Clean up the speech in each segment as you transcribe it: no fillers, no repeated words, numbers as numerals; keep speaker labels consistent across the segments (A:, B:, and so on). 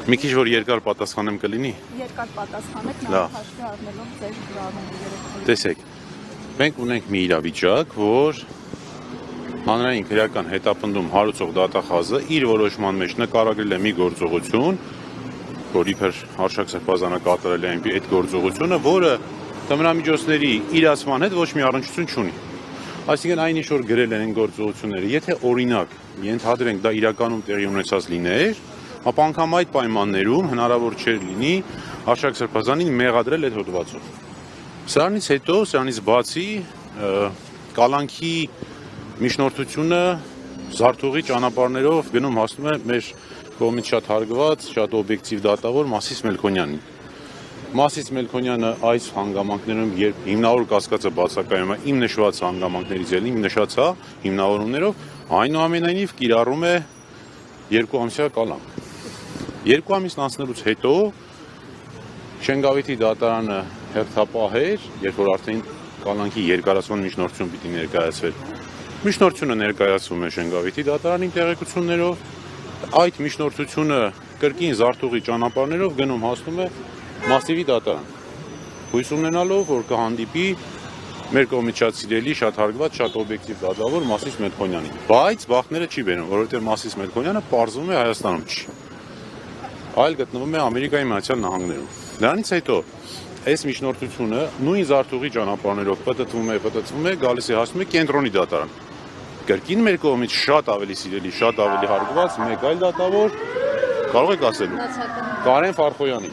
A: Մի քիչ որ երկար պատասխանեմ կլինի։
B: Երկար պատասխանեք, նաև հաշվի առնելով ձեր դրամների երեքային։
A: Տեսեք, մենք ունենք մի իրավիճակ, որ հանրային քրեական հետապնդում հարուցող դատախազը իր որոշման մեջ նկարագրել է մի գործողություն, որ իբր Արշակ Սրբազանը կատարել է այդ գործողությունը, որը թմրամիջոցների իրացման հետ ոչ մի առնչություն չունի։ Այսինքն այն ինչ որ գրել են այն գործողությունները, եթե օրինակ ենթադրենք դա իրականում տեղի ունեցած լիներ, ապա անգամ այդ պայմաններում հնարավոր չէր լինի Արշակ Սրբազանին մեղադրել այդ հոդվածով։ Սրանից հետո, սրանից բացի կալանքի միջնորդությունը զարթուղի ճանապարհներով գնում հասնում է մեր կողմից շատ հարգված, շատ օբյեկտիվ դատավոր Մասիս Մելքոնյանին։ Մասիս Մելքոնյանը այս հանգամանքներում, երբ հիմնավոր կասկածը բացակայում է իմ նշված հանգամանքներից ելնի, իմ նշած հիմնավորումներով, այնուամենայնիվ կիրառում է 2 ամսյա կալանք։ 2 ամիսն անցնելուց հետո Շենգավիթի դատարանը հերթապահ էր, երբ որ արդեն կալանքի երկարացման միջնորդություն պիտի ներկայացվեր։ Միջնորդությունը ներկայացվում է Շենգավիթի դատարանի տեղեկություններով, այդ միջնորդությունը կրկին զարթուղի ճանապարհներով գնում հասնում է Մասիվի դատարան։ Հույս ունենալով, որ կհանդիպի մեր կողմից շատ սիրելի, շատ հարգված, շատ օբյեկտիվ դատավոր Մասիս Մելքոնյանին։ Բայց բախտները չի բերում, որովհետև Մասիս Մելքոնյանը պարզվում է Հայաստանում չի։ Այլ գտնվում է Ամերիկայի Միացյալ Նահանգներում։ Դրանից հետո այս միջնորդությունը նույն զարթուղի ճանապարհներով պատտվում է, գալիս է հասնում է կենտրոնի դատարան։ Կրկին մեր կողմից շատ ավելի սիրելի, շատ ավելի հարգված մեկ այլ դատավոր կարող եք ասելու Կարեն Ֆարխոյանի։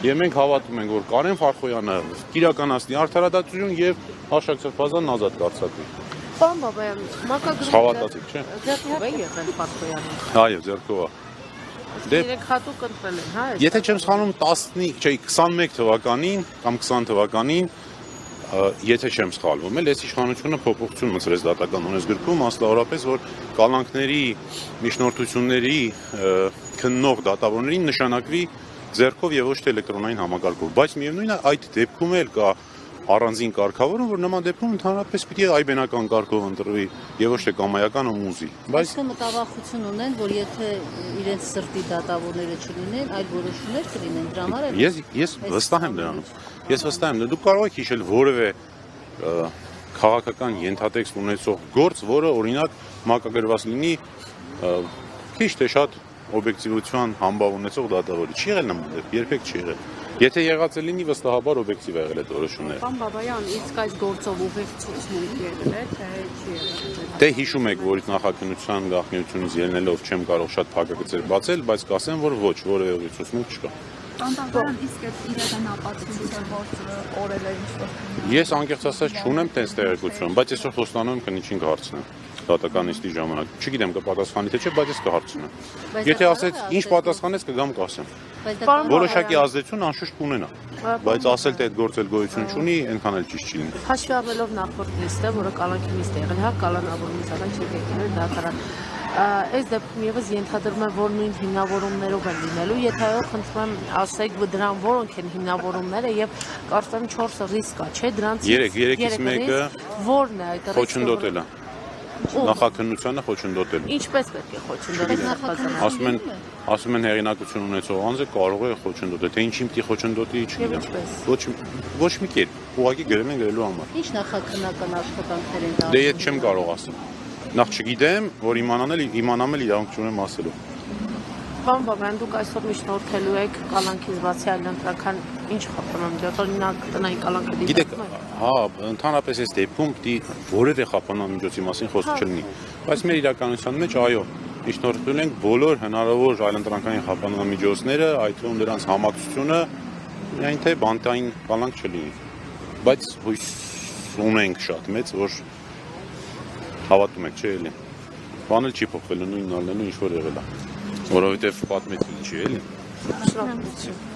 A: Եվ մենք հավատում ենք, որ Կարեն Ֆարխոյանը կիրականացնի արդարադատություն եւ Արշակ Սրբազանն ազատ կարձակվի։
C: Պարոն Բաբայան, մակագրում
A: Հավատացիք, չէ՞։
C: ձեռքով է եղել Ֆարխոյանը։
A: Այո, ձեռքով է։
C: Երեք հատուկ ընտրել են, հա։
A: Եթե չեմ սխալվում 21 թվականին կամ 20 թվականին, եթե չեմ սխալվում, այս իշխանությունը փոփոխություն մտցրեց դատական օրենսգրքում, մասնավորապես որ կալանքների միջնորդությունների քննող դատավորներին նշանակվի ձեռքով եւ ոչ թե էլեկտրոնային համակարգով, բայց միևնույնն է այդ դեպքում էլ կա առանձին կարգավորում, որ նման դեպքում ընդհանրապես պիտի այբենական կարգով ընտրվի եւ ոչ թե կամայական ու մուզի։
D: Բայց մտավախություն ունեն, որ եթե իրենց սրտի դատավորները չլինեն, այլ որոշումներ կլինեն, դրա համար էլ
A: Ես վստահ եմ դրանում։ Ես վստահ եմ, դուք կարող եք հիշել որևէ քաղաքական ենթատեքստ ունեցող գործ, որը օրինակ մակագրված լինի քիչ թե շատ օբյեկտիվության համբավ ունեցող դատավորի։ Չի եղել նման դեպք, երբեք չի եղել։ Եթե եղած է լինի, վստահաբար օբյեկտիվ եղել է որոշումները։
C: Պարոն Բաբայան, իսկ այս գործով ուղեկցություն եղել է, թե չի եղել։
A: Դե հիշում եք, որ նախաքննության գաղտնիությունից ելնելով չեմ կարող շատ փակագծեր բացել, բայց կասեմ, որ ոչ, որևէ ուղեկցություն չկա։
B: Պարոն, իսկ այդ իրական ապացույցը որ օրել է ինչ-որ։
A: Ես անկեղծ ասած չունեմ տես տեղեկություն, բայց այսօր խոստանում եմ կնիչին կհարցնեմ դատականիստի ժամանակ։ Չգիտեմ կպատասխանի թե չէ, բայց ես կհարցնեմ։ Եթե ասեց ինչ պատասխանեց կգամ կասեմ։ Որոշակի ազդեցություն անշուշտ կունենա, բայց ասել թե այդ գործել գոյություն չունի, այնքան էլ ճիշտ չի լինի։
C: Հաշվի առնելով նախորդ նիստը, որը կալանքի նիստ է եղել, հա, կալանավորումից առաջ եկել դատարան։ Այս դեպքում եւս ենթադրում եմ, որ նույն հիմնավորումներով են լինելու, եթե այո, խնդրում եմ ասեք դրան որոնք են հիմնավորումները եւ կարծեմ 4 ռիսկ կա, չէ՞, դրանցից
A: 3-ից մեկը
C: որն է այդ ռիսկը։
A: Խոչընդոտելը։ Նախաքննությանը խոչընդոտել։
C: Ինչպես պետք է խոչընդոտել։
A: Ասում են հեղինակություն ունեցող անձը կարող է խոչընդոտել, թե ինչի պիտի խոչընդոտի, չգիտեմ։ Ոչ մի կերպ, ուղղակի գրել են գրելու համար։
D: Ինչ նախաքննական աշխատանքներ են
A: Դե ես չեմ կարող ասել։ Նախ չգիտեմ, որ իմանամ էլ իրավունք չունեմ ասելու։
C: Պարոն Բաբայան, դուք այսօր միջնորդելու եք կալանքից բացի այլ ընտրական ինչ խափանամիջոց, օրինակ տնային կալանքը
A: Գիտեք, հա, ընդհանրապես այս դեպքում պիտի որևէ խափանամիջոցի մասին խոսք չլինի, բայց մեր իրականության մեջ այո, միջնորդել ենք բոլոր հնարավոր այլընտրանքային խափանամիջոցները, այդ թվում դրանց համակցությունը, միայն թե բանտային կալանք չլինի, բայց հույս ունենք շատ մեծ, որ հավատում եք, չէ՞ էլի։ Բան էլ չի փոխվելու, նույնն ալնելու ինչ որ եղել է, որովհետև պատմեցին չի էլի։
C: Շնորհակալություն։